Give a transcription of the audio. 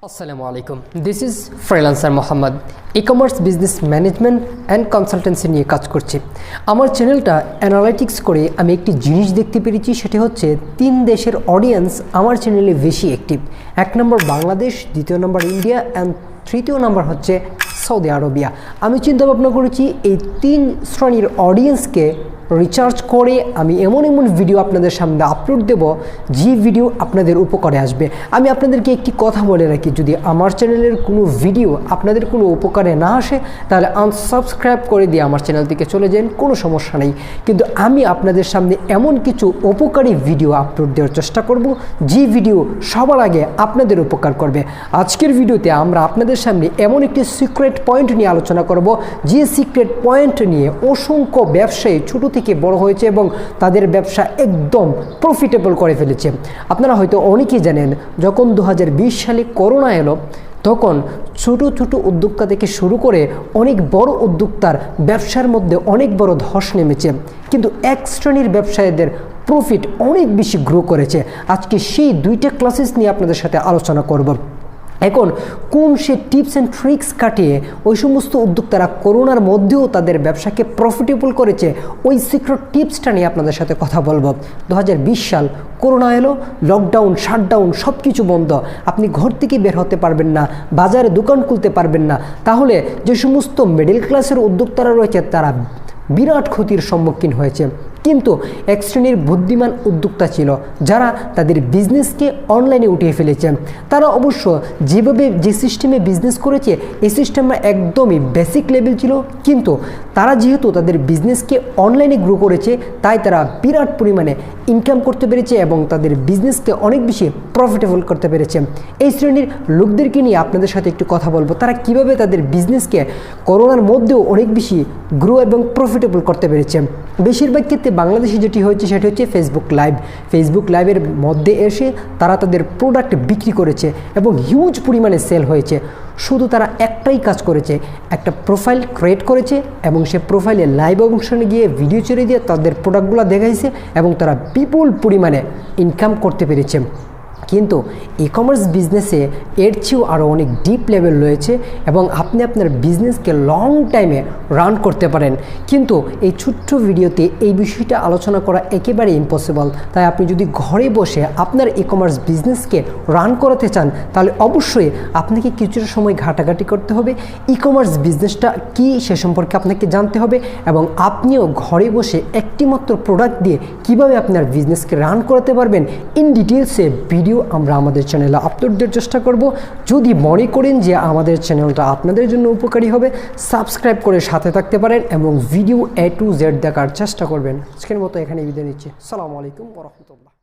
আসসালামু আলাইকুম, this is freelancer Mohammad. E commerce business management and consultancy নিয়ে কাজ করছি। আমার চ্যানেলটা অ্যানালাইটিক্স করে আমি একটি জিনিস দেখতে পেরেছি, সেটি হচ্ছে 3 দেশের অডিয়েন্স আমার চ্যানেলে বেশি অ্যাক্টিভ। 1 নম্বর বাংলাদেশ, 2য় নম্বর ইন্ডিয়া অ্যান্ড 3য় নম্বর হচ্ছে সৌদি আরবিয়া। আমি চিন্তা ভাবনা করেছি এই 3 শ্রেণীর অডিয়েন্সকে রিচার্জ করে আমি এমন ভিডিও আপনাদের সামনে আপলোড দেব যে ভিডিও আপনাদের উপকারে আসবে। আমি আপনাদেরকে একটি কথা বলে রাখি, যদি আমার চ্যানেলের কোনো ভিডিও আপনাদের কোনো উপকারে না আসে তাহলে আনসাবস্ক্রাইব করে দিয়ে আমার চ্যানেল থেকে চলে যান, কোনো সমস্যা নেই। কিন্তু আমি আপনাদের সামনে এমন কিছু উপকারী ভিডিও আপলোড দেওয়ার চেষ্টা করব যে ভিডিও সবার আগে আপনাদের উপকার করবে। আজকের ভিডিওতে আমরা আপনাদের সামনে এমন একটি সিক্রেট পয়েন্ট নিয়ে আলোচনা করব, যে সিক্রেট পয়েন্ট নিয়ে অসংখ্য ব্যবসায়ী ছোট থেকে বড় হয়েছে এবং তাদের ব্যবসা একদম প্রফিটেবল করে ফেলেছে। আপনারা হয়তো অনেকেই জানেন, যখন 2020 সালে করোনা এলো তখন ছোট ছোট উদ্যোক্তা থেকে শুরু করে অনেক বড় উদ্যোক্তার ব্যবসার মধ্যে অনেক বড় ধস নেমেছে, কিন্তু এক শ্রেণীর ব্যবসায়ীদের প্রফিট অনেক বেশি গ্রো করেছে। আজকে সেই 2টা ক্লাসেস নিয়ে আপনাদের সাথে আলোচনা করব। এখন কোন সে টিপস অ্যান্ড ট্রিক্স কাটিয়ে ওই সমস্ত উদ্যোক্তারা করোনার মধ্যেও তাদের ব্যবসাকে প্রফিটেবল করেছে, ওই সিক্রেট টিপসটা নিয়ে আপনাদের সাথে কথা বলবো। 2020 সাল করোনা এলো, লকডাউন, শাটডাউন, সব কিছু বন্ধ। আপনি ঘর থেকে বের হতে পারবেন না, বাজারে দোকান খুলতে পারবেন না। তাহলে যে সমস্ত মিডল ক্লাসের উদ্যোক্তারা রয়েছে তারা বিরাট ক্ষতির সম্মুখীন হয়েছে। কিন্তু এক শ্রেণীর বুদ্ধিমান উদ্যোক্তা ছিল যারা তাদের বিজনেসকে অনলাইনে উঠিয়ে ফেলেছে। তারা অবশ্য যেভাবে যে সিস্টেমে বিজনেস করেছে এই সিস্টেমটা একদমই বেসিক লেভেল ছিল, কিন্তু তারা যেহেতু তাদের বিজনেসকে অনলাইনে গ্রো করেছে তাই তারা বিরাট পরিমাণে ইনকাম করতে পেরেছে এবং তাদের বিজনেসকে অনেক বেশি প্রফিটেবল করতে পেরেছে। এই শ্রেণীর লোকদেরকে নিয়ে আপনাদের সাথে একটু কথা বলবো, তারা কিভাবে তাদের বিজনেসকে করোনার মধ্যেও অনেক বেশি গ্রো এবং প্রফিটেবল করতে পেরেছে। বেশিরভাগ ক্ষেত্রে বাংলাদেশে যেটি হয়েছে সেটি হচ্ছে ফেসবুক লাইভের মধ্যে এসে তারা তাদের প্রোডাক্ট বিক্রি করেছে এবং হিউজ পরিমাণে সেল হয়েছে। শুধু তারা একটাই কাজ করেছে, একটা প্রোফাইল ক্রিয়েট করেছে এবং সে প্রোফাইলে লাইভ অংশনে গিয়ে ভিডিও ছেড়ে দিয়ে তাদের প্রোডাক্টগুলো দেখাইছে এবং তারা বিপুল পরিমাণে ইনকাম করতে পেরেছে। কিন্তু ই কমার্স বিজনেসে এর চেয়েও আরও অনেক ডিপ লেভেল রয়েছে এবং আপনি আপনার বিজনেসকে লং টাইমে রান করতে পারেন, কিন্তু এই ছোট্ট ভিডিওতে এই বিষয়টা আলোচনা করা একেবারে ইম্পসিবল। তাই আপনি যদি ঘরে বসে আপনার ই কমার্স বিজনেসকে রান করাতে চান তাহলে অবশ্যই আপনাকে কিছুটা সময় ঘাটাঘাটি করতে হবে। ই কমার্স বিজনেসটা কী সে সম্পর্কে আপনাকে জানতে হবে এবং আপনিও ঘরে বসে একটিমাত্র প্রোডাক্ট দিয়ে কিভাবে আপনার বিজনেসকে রান করাতে পারবেন ইন ডিটেলসে ভিডিও আমরা আমাদের চ্যানেলে আপলোড দেওয়ার চেষ্টা করব। যদি মনে করেন যে আমাদের চ্যানেলটা আপনাদের জন্য উপকারী হবে, সাবস্ক্রাইব করে সাথে থাকতে পারেন এবং ভিডিও A to Z দেখার চেষ্টা করবেন। আজকের মতো এখানে বিদায় নিচ্ছি। আসসালামু আলাইকুম ওয়া রাহমাতুল্লাহ।